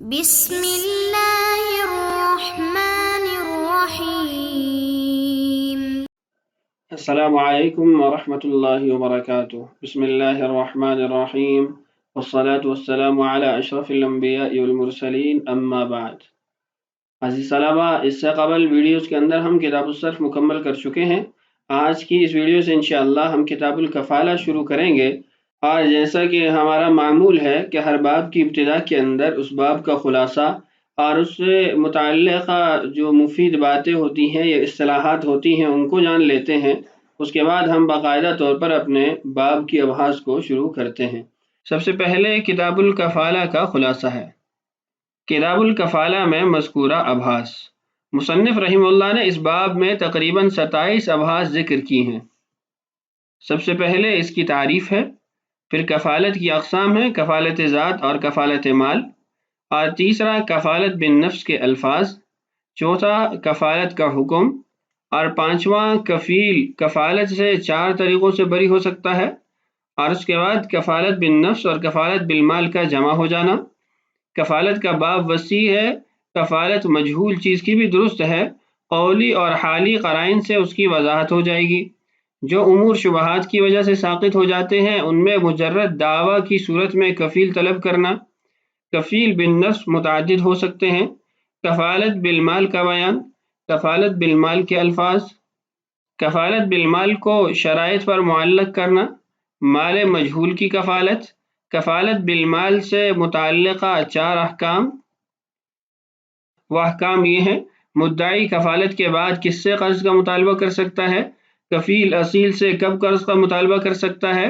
بسم اللہ الرحمن الرحیم۔ السلام علیکم ورحمۃ اللہ وبرکاتہ۔ بسم اللہ الرحمن الرحیم والصلاة والسلام علی اشرف الانبیاء والمرسلین، اما بعد۔ عزیز طلبہ، اس سے قبل ویڈیوز کے اندر ہم کتاب الصرف مکمل کر چکے ہیں۔ آج کی اس ویڈیو سے انشاءاللہ ہم کتاب الکفالہ شروع کریں گے، اور جیسا کہ ہمارا معمول ہے کہ ہر باب کی ابتدا کے اندر اس باب کا خلاصہ اور اس سے متعلقہ جو مفید باتیں ہوتی ہیں یا اصطلاحات ہوتی ہیں ان کو جان لیتے ہیں۔ اس کے بعد ہم باقاعدہ طور پر اپنے باب کی ابحاث کو شروع کرتے ہیں۔ سب سے پہلے کتاب الکفالہ کا خلاصہ ہے۔ کتاب الکفالہ میں مذکورہ ابحاث، مصنف رحمہ اللہ نے اس باب میں تقریباً 27 ابحاث ذکر کی ہیں۔ سب سے پہلے اس کی تعریف ہے، پھر کفالت کی اقسام ہیں، کفالت ذات اور کفالت مال، اور تیسرا کفالت بالنفس کے الفاظ، چوتھا کفالت کا حکم، اور پانچواں کفیل کفالت سے 4 طریقوں سے بری ہو سکتا ہے، اور اس کے بعد کفالت بالنفس اور کفالت بالمال کا جمع ہو جانا۔ کفالت کا باب وسیع ہے، کفالت مجہول چیز کی بھی درست ہے، قولی اور حالی قرائن سے اس کی وضاحت ہو جائے گی۔ جو امور شبہات کی وجہ سے ساقط ہو جاتے ہیں ان میں مجرد دعویٰ کی صورت میں کفیل طلب کرنا۔ کفیل بالنفس متعدد ہو سکتے ہیں۔ کفالت بالمال کا بیان، کفالت بالمال کے الفاظ، کفالت بالمال کو شرائط پر معلق کرنا، مال مجہول کی کفالت، کفالت بالمال سے متعلقہ 4 احکام۔ وہ احکام یہ ہیں: مدعی کفالت کے بعد کس سے قرض کا مطالبہ کر سکتا ہے؟ کفیل اصیل سے کب قرض کا مطالبہ کر سکتا ہے؟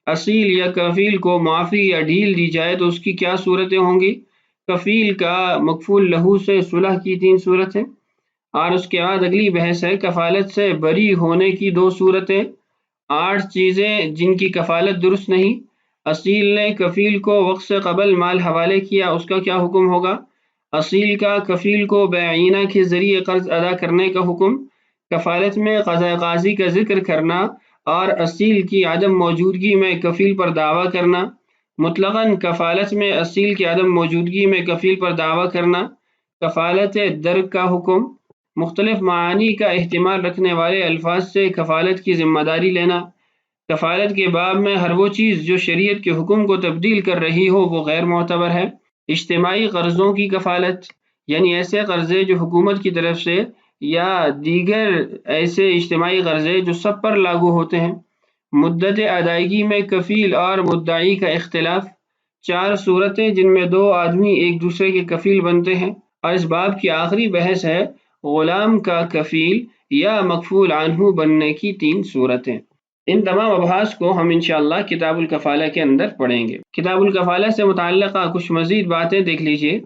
اصیل یا کفیل کو معافی یا ڈھیل دی جائے تو اس کی کیا صورتیں ہوں گی؟ کفیل کا مکفول لہو سے صلح کی 3 صورتیں، اور اس کے بعد اگلی بحث ہے کفالت سے بری ہونے کی 2 صورتیں۔ 8 چیزیں جن کی کفالت درست نہیں۔ اصیل نے کفیل کو وقت سے قبل مال حوالے کیا، اس کا کیا حکم ہوگا؟ اصیل کا کفیل کو بیعینہ کے ذریعے قرض ادا کرنے کا حکم۔ کفالت میں قضاء قاضی کا ذکر کرنا اور اصیل کی عدم موجودگی میں کفیل پر دعویٰ کرنا۔ مطلقاً کفالت میں اصیل کی عدم موجودگی میں کفیل پر دعویٰ کرنا۔ کفالت درک کا حکم، مختلف معانی کا احتمال رکھنے والے الفاظ سے کفالت کی ذمہ داری لینا۔ کفالت کے باب میں ہر وہ چیز جو شریعت کے حکم کو تبدیل کر رہی ہو وہ غیر معتبر ہے۔ اجتماعی قرضوں کی کفالت، یعنی ایسے قرضے جو حکومت کی طرف سے یا دیگر ایسے اجتماعی قرضے جو سب پر لاگو ہوتے ہیں۔ مدت ادائیگی میں کفیل اور مدعی کا اختلاف۔ 4 صورتیں جن میں 2 آدمی ایک دوسرے کے کفیل بنتے ہیں، اور اس باب کی آخری بحث ہے غلام کا کفیل یا مکفول عنہ بننے کی 3 صورتیں۔ ان تمام ابحاث کو ہم انشاءاللہ کتاب الکفالہ کے اندر پڑھیں گے۔ کتاب الکفالہ سے متعلقہ کچھ مزید باتیں دیکھ لیجئے۔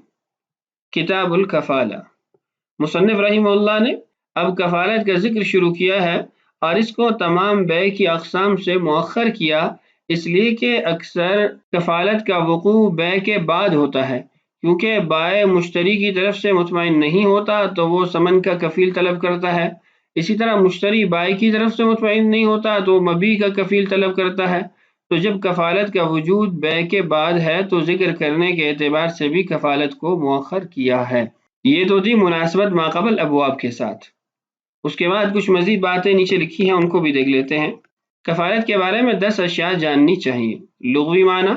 کتاب الکفالہ، مصنف رحمہ اللہ نے اب کفالت کا ذکر شروع کیا ہے، اور اس کو تمام بیع کی اقسام سے مؤخر کیا، اس لیے کہ اکثر کفالت کا وقوع بیع کے بعد ہوتا ہے، کیونکہ بائع مشتری کی طرف سے مطمئن نہیں ہوتا تو وہ ثمن کا کفیل طلب کرتا ہے۔ اسی طرح مشتری بائع کی طرف سے مطمئن نہیں ہوتا تو مبیع کا کفیل طلب کرتا ہے۔ تو جب کفالت کا وجود بیع کے بعد ہے تو ذکر کرنے کے اعتبار سے بھی کفالت کو مؤخر کیا ہے۔ یہ تو تھی مناسبت ماقبل ابواب کے ساتھ۔ اس کے بعد کچھ مزید باتیں نیچے لکھی ہیں، ان کو بھی دیکھ لیتے ہیں۔ کفالت کے بارے میں 10 اشیاء جاننی چاہیے۔ لغوی معنی،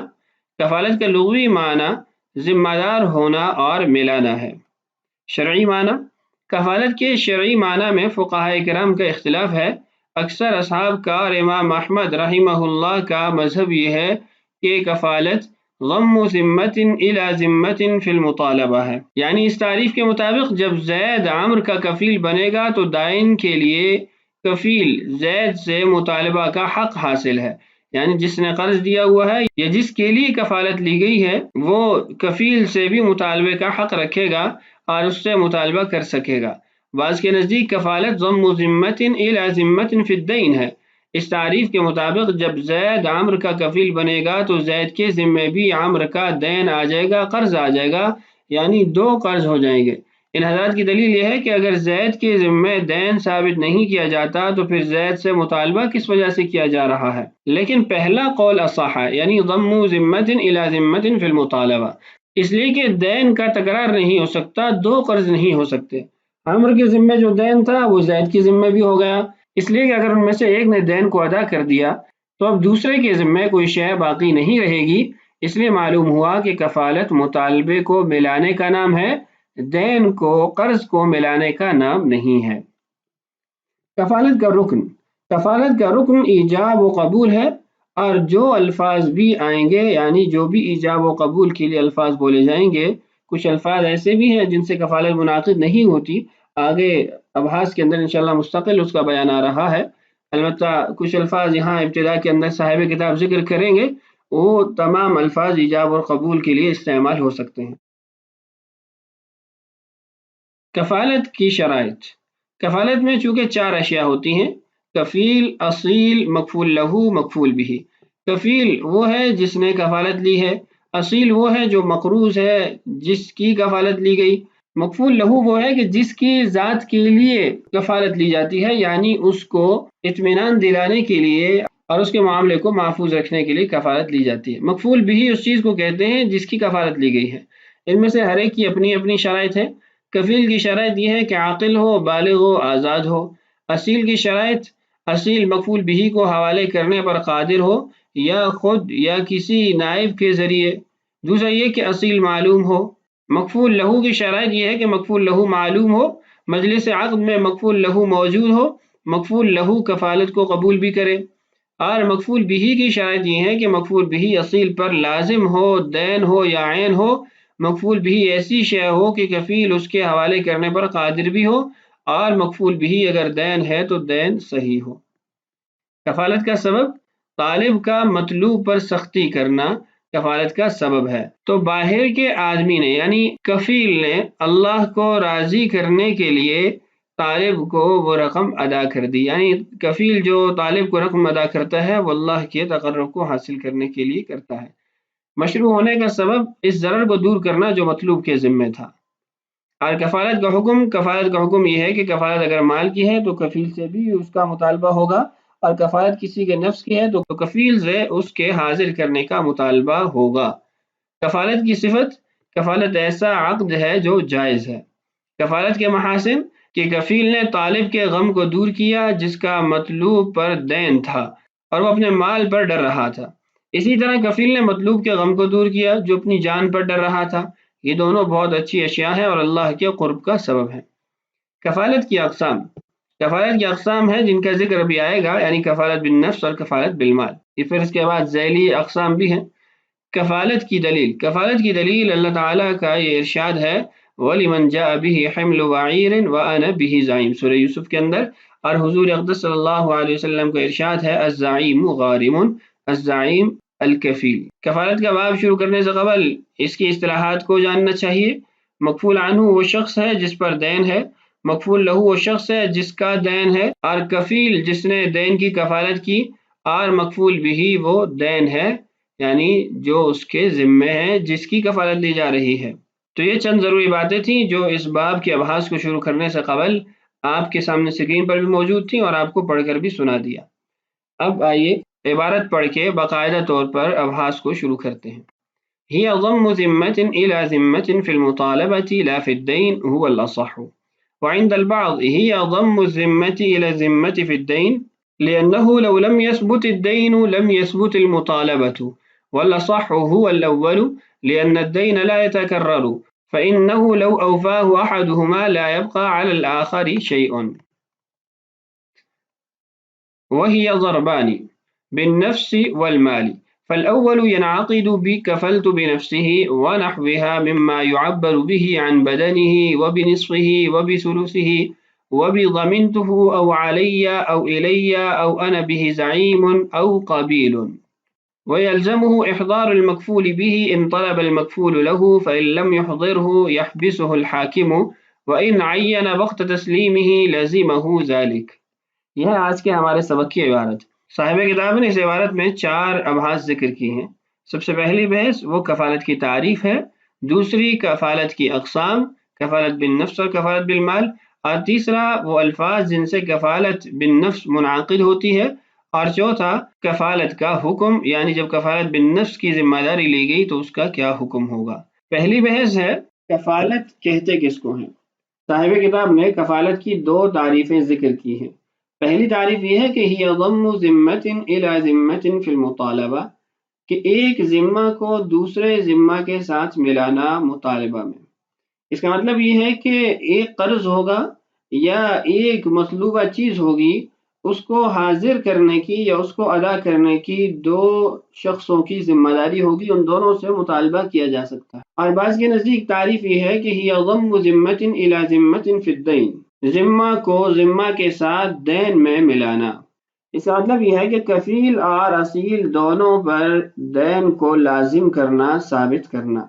کفالت کا لغوی معنی ذمہ دار ہونا اور ملانا ہے۔ شرعی معنی، کفالت کے شرعی معنی میں فقہاء کرام کا اختلاف ہے۔ اکثر اصحاب کا اور امام احمد رحمہ اللہ کا مذہب یہ ہے کہ کفالت ضم ذمۃ الی ذمۃ فی المطالبہ ہے، یعنی اس تعریف کے مطابق جب زید عمرو کا کفیل بنے گا تو دائن کے لیے کفیل زید سے مطالبہ کا حق حاصل ہے، یعنی جس نے قرض دیا ہوا ہے یا جس کے لیے کفالت لی گئی ہے وہ کفیل سے بھی مطالبے کا حق رکھے گا اور اس سے مطالبہ کر سکے گا۔ بعض کے نزدیک کفالت ضم ذمۃ الی ذمۃ فی الدین ہے۔ اس تعریف کے مطابق جب زید عمرو کا کفیل بنے گا تو زید کے ذمے بھی عمرو کا دین آ جائے گا، قرض آ جائے گا، یعنی 2 قرض ہو جائیں گے۔ ان حضرات کی دلیل یہ ہے کہ اگر زید کے ذمے دین ثابت نہیں کیا جاتا تو پھر زید سے مطالبہ کس وجہ سے کیا جا رہا ہے، لیکن پہلا قول اصح ہے، یعنی ضم ذمۃ الی ذمۃ فی المطالبہ۔ اس لیے کہ دین کا تکرار نہیں ہو سکتا، دو قرض نہیں ہو سکتے۔ عمر کے ذمے جو دین تھا وہ زید کے ذمے بھی ہو گیا، اس لیے کہ اگر ان میں سے ایک نے دین کو ادا کر دیا تو اب دوسرے کے ذمے کوئی شے باقی نہیں رہے گی۔ اس لیے معلوم ہوا کہ کفالت مطالبے کو ملانے کا نام ہے، دین کو قرض کو ملانے کا نام نہیں ہے۔ کفالت کا رکن ایجاب و قبول ہے، اور جو الفاظ بھی آئیں گے، یعنی جو بھی ایجاب و قبول کے لیے الفاظ بولے جائیں گے، کچھ الفاظ ایسے بھی ہیں جن سے کفالت منعقد نہیں ہوتی، آگے ابحاث کے اندر انشاءاللہ مستقل اس کا بیان آ رہا ہے۔ البتہ کچھ الفاظ یہاں ابتدا کے اندر صاحب کتاب ذکر کریں گے، وہ تمام الفاظ ایجاب اور قبول کے لیے استعمال ہو سکتے ہیں۔ کفالت کی شرائط۔ کفالت میں چونکہ 4 اشیاء ہوتی ہیں: کفیل، اصیل، مکفول لہو، مکفول بھی۔ کفیل وہ ہے جس نے کفالت لی ہے، اصیل وہ ہے جو مقروض ہے جس کی کفالت لی گئی، مکفول لہو وہ ہے کہ جس کی ذات کے لیے کفالت لی جاتی ہے، یعنی اس کو اطمینان دلانے کے لیے اور اس کے معاملے کو محفوظ رکھنے کے لیے کفالت لی جاتی ہے۔ مکفول بھی اس چیز کو کہتے ہیں جس کی کفالت لی گئی ہے۔ ان میں سے ہر ایک کی اپنی اپنی شرائط ہے۔ کفیل کی شرائط یہ ہے کہ عاقل ہو، بالغ ہو، آزاد ہو۔ اصیل کی شرائط: اصیل مکفول بھی کو حوالے کرنے پر قادر ہو، یا خود یا کسی نائب کے ذریعے۔ دوسرا یہ کہ اصیل معلوم ہو۔ مکفول لہو کی شرائط یہ ہے کہ مکفول لہو معلوم ہو، مجلس عقد میں مکفول لہو موجود ہو، مکفول لہو کفالت کو قبول بھی کرے۔ اور مکفول بھی کی شرائط یہ ہے کہ مکفول بھی اصیل پر لازم ہو، دین ہو یا عین ہو۔ مکفول بھی ایسی شے ہو کہ کفیل اس کے حوالے کرنے پر قادر بھی ہو، اور مکفول بھی اگر دین ہے تو دین صحیح ہو۔ کفالت کا سبب: طالب کا مطلوب پر سختی کرنا کفالت کا سبب ہے۔ تو باہر کے آدمی نے یعنی کفیل نے اللہ کو راضی کرنے کے لیے طالب کو وہ رقم ادا کر دی، یعنی کفیل جو طالب کو رقم ادا کرتا ہے وہ اللہ کے تقرب کو حاصل کرنے کے لیے کرتا ہے۔ مشروع ہونے کا سبب: اس ضرر کو دور کرنا جو مطلوب کے ذمہ تھا۔ اور کفالت کا حکم یہ ہے کہ کفالت اگر مال کی ہے تو کفیل سے بھی اس کا مطالبہ ہوگا، اور کفالت کسی کے نفس کی ہے تو کفیل سے اس کے حاضر کرنے کا مطالبہ ہوگا۔ کفالت کی صفت: کفالت ایسا عقد ہے جو جائز ہے۔ کفالت کے محاسن: کہ کفیل نے طالب کے غم کو دور کیا جس کا مطلوب پر دین تھا اور وہ اپنے مال پر ڈر رہا تھا، اسی طرح کفیل نے مطلوب کے غم کو دور کیا جو اپنی جان پر ڈر رہا تھا۔ یہ دونوں بہت اچھی اشیاء ہیں اور اللہ کے قرب کا سبب ہے۔ کفالت کی اقسام ہیں جن کا ذکر ابھی آئے گا، یعنی کفالت بالنفس اور کفالت بالمال۔ پھر اس کے بعد ذیلی اقسام بھی ہیں۔ کفالت کی دلیل اللہ تعالیٰ کا یہ ارشاد ہے: وَلِمَنْ جَاءَ بِهِ حِمْلُ بَعِيرٍ وَأَنَا بِهِ زَعِيمٌ، سورہ یوسف کے اندر۔ اور حضور اقدس صلی اللہ علیہ وسلم کا ارشاد ہے: الزعیم غارم، الزعیم الکفیل۔ کفالت کا باب شروع کرنے سے قبل اس کی اصطلاحات کو جاننا چاہیے۔ مکفول عنہ وہ شخص ہے جس پر دین ہے، مکفول لہو وہ شخص ہے جس کا دین ہے، اور کفیل جس نے دین کی کفالت کی، اور مکفول بھی وہ دین ہے یعنی جو اس کے ذمے ہے جس کی کفالت لی جا رہی ہے۔ تو یہ چند ضروری باتیں تھیں جو اس باب کے ابحاث کو شروع کرنے سے قبل آپ کے سامنے اسکرین پر بھی موجود تھیں اور آپ کو پڑھ کر بھی سنا دیا۔ اب آئیے عبارت پڑھ کے باقاعدہ طور پر ابحاث کو شروع کرتے ہیں۔ هي ضم ذمة إلى ذمة في المطالبة لا في الدين هو الأصح، وعند البعض هي ضم الذمة إلى الذمة في الدين، لأنه لو لم يثبت الدين لم يثبت المطالبة، والأصح هو الأول لأن الدين لا يتكرر، فإنه لو أوفاه أحدهما لا يبقى على الآخر شيء، وهي ضربان بالنفس والمال، فالأول ينعقد بكفلت بنفسه ونحوها مما يعبر به عن بدنه وبنصفه وبثلثه وبضمنته أو علي أو إلي أو أنا به زعيم أو قبيل، ويلزمه إحضار المكفول به إن طلب المكفول له، فإن لم يحضره يحبسه الحاكم، وإن عين وقت تسليمه لزمه ذلك۔ یہ ہے آج کے ہمارے سبق کی عبارت۔ صاحب کتاب نے اس عبارت میں 4 ابحاث ذکر کی ہیں۔ سب سے پہلی بحث وہ کفالت کی تعریف ہے، دوسری کفالت کی اقسام، کفالت بالنفس اور کفالت بالمال، اور تیسرا وہ الفاظ جن سے کفالت بالنفس منعقد ہوتی ہے، اور چوتھا کفالت کا حکم، یعنی جب کفالت بالنفس کی ذمہ داری لی گئی تو اس کا کیا حکم ہوگا۔ پہلی بحث ہے کفالت کہتے کس کو ہیں۔ صاحب کتاب نے کفالت کی دو تعریفیں ذکر کی ہیں۔ پہلی تعریف یہ ہے کہ ہی ضم ذمت الی ذمت فی المطالبہ، کہ ایک ذمہ کو دوسرے ذمہ کے ساتھ ملانا مطالبہ میں۔ اس کا مطلب یہ ہے کہ ایک قرض ہوگا یا ایک مطلوبہ چیز ہوگی، اس کو حاضر کرنے کی یا اس کو ادا کرنے کی دو شخصوں کی ذمہ داری ہوگی، ان دونوں سے مطالبہ کیا جا سکتا ہے۔ اور بعض کے نزدیک تعریف یہ ہے کہ ہی ضم ذمت الی ذمت فی الدین، ذمہ کو ذمہ کے ساتھ دین میں ملانا۔ اس کا مطلب یہ ہے کہ کفیل اور اصیل دونوں پر دین کو لازم کرنا، ثابت کرنا۔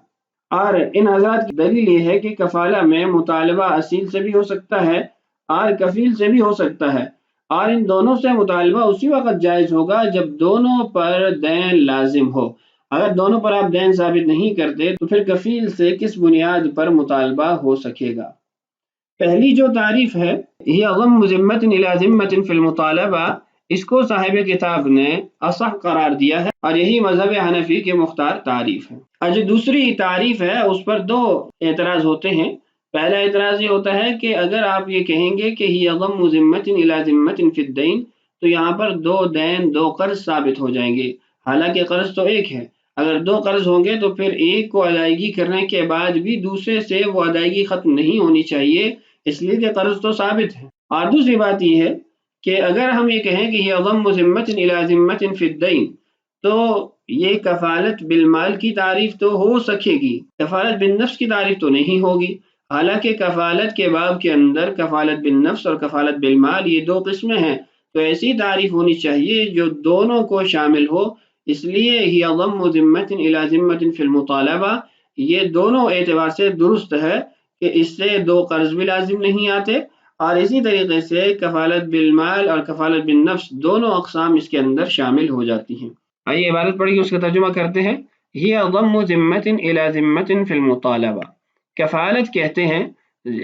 اور ان حضرات کی دلیل یہ ہے کہ کفالہ میں مطالبہ اصیل سے بھی ہو سکتا ہے اور کفیل سے بھی ہو سکتا ہے، اور ان دونوں سے مطالبہ اسی وقت جائز ہوگا جب دونوں پر دین لازم ہو۔ اگر دونوں پر آپ دین ثابت نہیں کرتے تو پھر کفیل سے کس بنیاد پر مطالبہ ہو سکے گا؟ پہلی جو تعریف ہے یہ ضم ذمت الی ذمت فی المطالبہ، اس کو صاحب کتاب نے اصح قرار دیا ہے اور یہی مذہب حنفی کے مختار تعریف ہے۔ اور جو دوسری تعریف ہے اس پر دو اعتراض ہوتے ہیں۔ پہلا اعتراض یہ ہوتا ہے کہ اگر آپ یہ کہیں گے کہ ہی ضم ذمت الی ذمت فی الدین، تو یہاں پر دو دین، دو قرض ثابت ہو جائیں گے، حالانکہ قرض تو ایک ہے۔ اگر دو قرض ہوں گے تو پھر ایک کو ادائیگی کرنے کے بعد بھی دوسرے سے وہ ادائیگی ختم نہیں ہونی چاہیے، اس لیے کہ قرض تو ثابت ہے۔ اور دوسری بات یہ ہے کہ اگر ہم یہ کہیں کہ یہ ضم ذمت الی ذمت فی الدین، تو یہ کفالت بالمال کی تعریف تو ہو سکے گی، کفالت بالنفس کی تعریف تو نہیں ہوگی۔ حالانکہ کفالت کے باب کے اندر کفالت بالنفس اور کفالت بالمال یہ دو قسمیں ہیں، تو ایسی تعریف ہونی چاہیے جو دونوں کو شامل ہو۔ اس لیے ہی ضم ذمت الی ذمت فی المطالبہ یہ دونوں اعتبار سے درست ہے کہ اس سے دو قرض بھی لازم نہیں آتے، اور اسی طریقے سے کفالت بالمال اور کفالت بالنفس دونوں اقسام اس کے اندر شامل ہو جاتی ہیں۔ آئیے عبارت پڑھیے، اس کا ترجمہ کرتے ہیں۔ یہ ضم ذمت الی ذمت فی المطالبہ، کفالت کہتے ہیں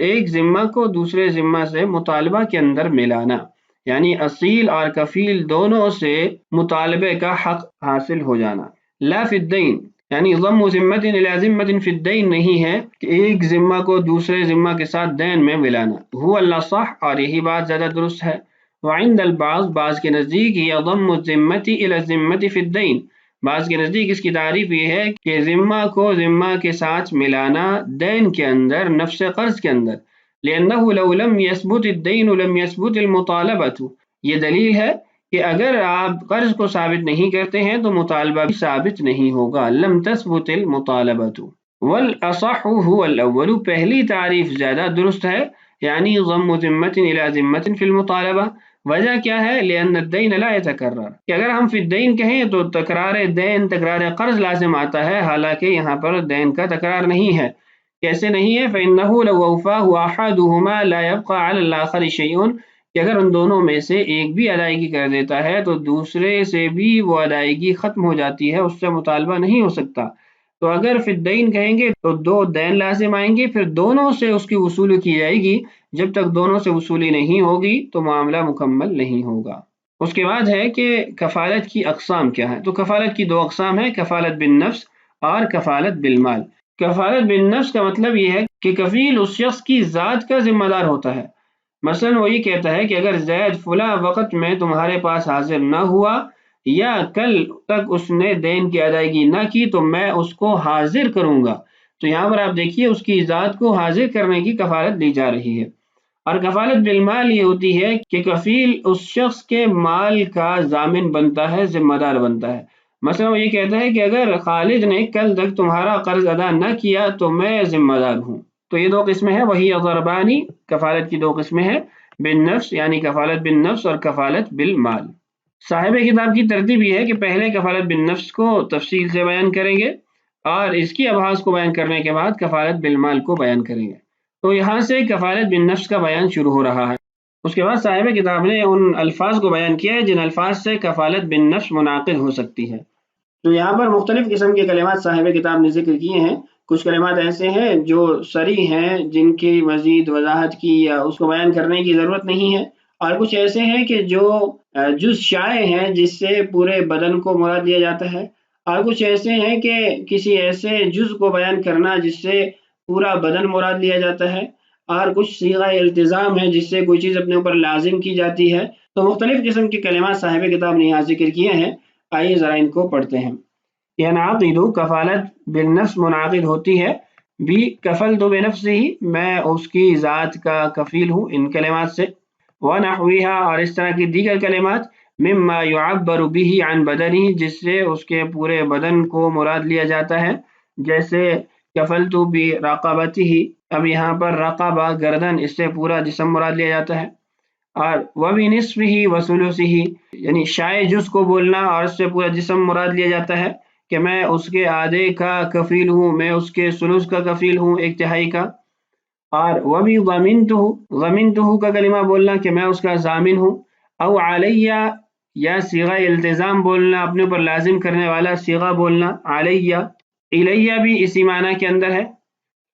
ایک ذمہ کو دوسرے ذمہ سے مطالبہ کے اندر ملانا، یعنی اصیل اور کفیل دونوں سے مطالبے کا حق حاصل ہو جانا۔ لا فی الدین، یعنی ضم ذمت الی ذمت فی الدین نہیں ہے کہ ایک ذمہ کو دوسرے ذمہ کے ساتھ دین میں ملانا۔ هو الاصح، اور یہی بات زیادہ درست ہے۔ وعند البعض، بعض کے نزدیک یہ ضم الذمت الی الذمت فی الدین، بعض کے نزدیک اس کی تعریف یہ ہے کہ ذمہ کو ذمہ کے ساتھ ملانا دین کے اندر، نفس قرض کے اندر۔ لأنه لو لم يثبت الدین لم يثبت المطالبۃ، یہ دلیل ہے کہ اگر آپ قرض کو ثابت نہیں کرتے ہیں تو مطالبہ بھی ثابت نہیں ہوگا، لم تثبت المطالبۃ۔ والاصح هو الاول، پہلی تعریف زیادہ درست ہے، یعنی ضم ذمت الی ذمت فی المطالبہ۔ وجہ کیا ہے؟ لأن الدین لا يتکرر، کہ اگر ہم فی الدین کہیں تو تکرار دین، تکرار قرض لازم آتا ہے، حالانکہ یہاں پر دین کا تکرار نہیں ہے۔ کیسے نہیں ہے؟ فإنه لو وفاه أحدهما لا يبقى على الآخر شيء، کہ اگر ان دونوں میں سے ایک بھی ادائیگی کر دیتا ہے تو دوسرے سے بھی وہ ادائیگی ختم ہو جاتی ہے، اس سے مطالبہ نہیں ہو سکتا۔ تو اگر فی الدین کہیں گے تو دو دین لازم آئیں گے، پھر دونوں سے اس کی وصولی کی جائے گی، جب تک دونوں سے وصولی نہیں ہوگی تو معاملہ مکمل نہیں ہوگا۔ اس کے بعد ہے کہ کفالت کی اقسام کیا ہے۔ تو کفالت کی دو اقسام ہیں، کفالت بالنفس اور کفالت بالمال۔ کفالت بالنفس کا مطلب یہ ہے کہ کفیل اس شخص کی ذات کا ذمہ دار ہوتا ہے۔ مثلا وہ یہ کہتا ہے کہ اگر زید فلاں وقت میں تمہارے پاس حاضر نہ ہوا یا کل تک اس نے دین کی ادائیگی نہ کی تو میں اس کو حاضر کروں گا۔ تو یہاں پر آپ دیکھیے اس کی ذات کو حاضر کرنے کی کفالت دی جا رہی ہے۔ اور کفالت بالمال یہ ہوتی ہے کہ کفیل اس شخص کے مال کا ضامن بنتا ہے، ذمہ دار بنتا ہے۔ مثلا وہ یہ کہتا ہے کہ اگر خالد نے کل تک تمہارا قرض ادا نہ کیا تو میں ذمہ دار ہوں۔ تو یہ دو قسمیں ہیں، وہی ضربانی، کفالت کی دو قسمیں ہیں، بالنفس یعنی کفالت بالنفس اور کفالت بالمال۔ صاحب کتاب کی ترتیب یہ ہے کہ پہلے کفالت بالنفس کو تفصیل سے بیان کریں گے اور اس کی ابحاث کو بیان کرنے کے بعد کفالت بالمال کو بیان کریں گے۔ تو یہاں سے کفالت بالنفس کا بیان شروع ہو رہا ہے۔ اس کے بعد صاحب کتاب نے ان الفاظ کو بیان کیا ہے جن الفاظ سے کفالت بالنفس منعقد ہو سکتی ہے۔ تو یہاں پر مختلف قسم کے کلمات صاحب کتاب نے ذکر کیے ہیں۔ کچھ کلمات ایسے ہیں جو صریح ہیں، جن کی مزید وضاحت کی یا اس کو بیان کرنے کی ضرورت نہیں ہے، اور کچھ ایسے ہیں کہ جو جز شائع ہیں جس سے پورے بدن کو مراد لیا جاتا ہے، اور کچھ ایسے ہیں کہ کسی ایسے جز کو بیان کرنا جس سے پورا بدن مراد لیا جاتا ہے، اور کچھ صیغہ التزام ہے جس سے کوئی چیز اپنے اوپر لازم کی جاتی ہے۔ تو مختلف قسم کے کلمات صاحب کتاب نے یہاں ذکر کیے ہیں، آئیے ذرا ان کو پڑھتے ہیں۔ ینعقد، کفالت بالنفس منعقد ہوتی ہے، بھی کفلت بنفسی، میں اس کی ذات کا کفیل ہوں ان کلمات سے، ونحویہا، اور اس طرح کی دیگر کلمات، مما یعبر به عن بدنہ، جس سے اس کے پورے بدن کو مراد لیا جاتا ہے، جیسے کفلت برقبتہ، اب یہاں پر رقبہ گردن، اس سے پورا جسم مراد لیا جاتا ہے، اور وبنصفہ وثلثہ، یعنی شائع جز کو بولنا اور اس سے پورا جسم مراد لیا جاتا ہے کہ میں اس کے آدھے کا کفیل ہوں، میں اس کے ثلث کا کفیل ہوں، ایک تہائی کا، اور وبی ضمنتہ کا کلمہ بولنا کہ میں اس کا ضامن ہوں، او علیہ، یا صیغہ التزام بولنا، اپنے اوپر لازم کرنے والا صیغہ بولنا علیہ، الیہ بھی اسی معنی کے اندر ہے،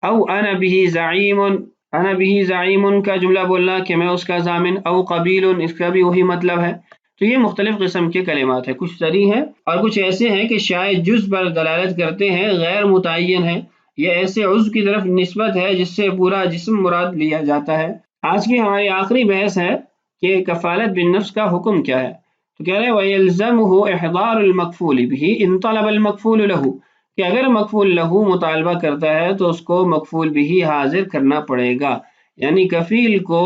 او انا به زعیم، انا به زعیم کا جملہ بولنا کہ میں اس کا ضامن، او قبیل، اس کا بھی وہی مطلب ہے۔ تو یہ مختلف قسم کے کلمات ہیں، کچھ صریح ہیں اور کچھ ایسے ہیں کہ شاید جز پر دلالت کرتے ہیں، غیر متعین ہیں، یہ ایسے عضو کی طرف نسبت ہے جس سے پورا جسم مراد لیا جاتا ہے۔ آج کی ہماری آخری بحث ہے کہ کفالت بالنفس کا حکم کیا ہے۔ تو کہہ رہے ہیں وَيَلْزَمُهُ إِحْضَارُ الْمَكْفُولِ بِهِ إِنْ طَلَبَ الْمَكْفُولُ لَهُ، کہ اگر مکفول لہو مطالبہ کرتا ہے تو اس کو مکفول بھی حاضر کرنا پڑے گا، یعنی کفیل کو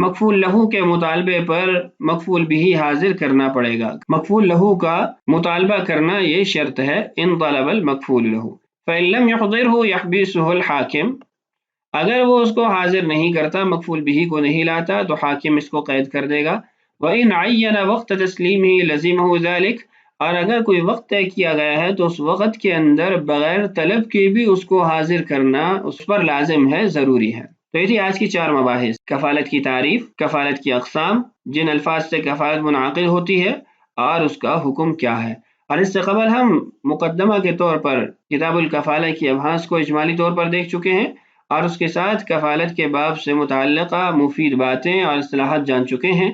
مکفول لہو کے مطالبے پر مکفول بھی حاضر کرنا پڑے گا، مکفول لہو کا مطالبہ کرنا یہ شرط ہے، ان طلب المکفول لہو، فَإِن لَمْ يَحْضِرْهُ يَحْبِسُهُ الْحَاكِمُ، اگر وہ اس کو حاضر نہیں کرتا، مکفول بھی کو نہیں لاتا، تو حاکم اس کو قید کر دے گا۔ وَإِنْ عَيَّنَ وَقْتَ تَسْلِيمِهِ لَزِمَهُ ذَلِكَ، اور اگر کوئی وقت طے کیا گیا ہے تو اس وقت کے اندر بغیر طلب کے بھی اس کو حاضر کرنا اس پر لازم ہے، ضروری ہے۔ تو یہ تھی آج کی 4 مباحث، کفالت کی تعریف، کفالت کی اقسام، جن الفاظ سے کفالت منعقد ہوتی ہے، اور اس کا حکم کیا ہے۔ اور اس سے قبل ہم مقدمہ کے طور پر کتاب الکفالہ کی ابحاث کو اجمالی طور پر دیکھ چکے ہیں، اور اس کے ساتھ کفالت کے باب سے متعلقہ مفید باتیں اور اصطلاحات جان چکے ہیں۔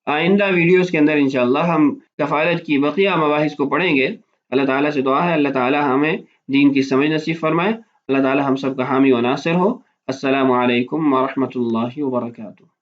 آئندہ ویڈیوز کے اندر انشاءاللہ ہم کفالت کی بقیہ مباحث کو پڑھیں گے۔ اللہ تعالیٰ سے دعا ہے اللہ تعالیٰ ہمیں دین کی سمجھ نصیب فرمائے، اللہ تعالیٰ ہم سب کا حامی و ناصر ہو۔ السلام علیکم ورحمۃ اللہ وبرکاتہ۔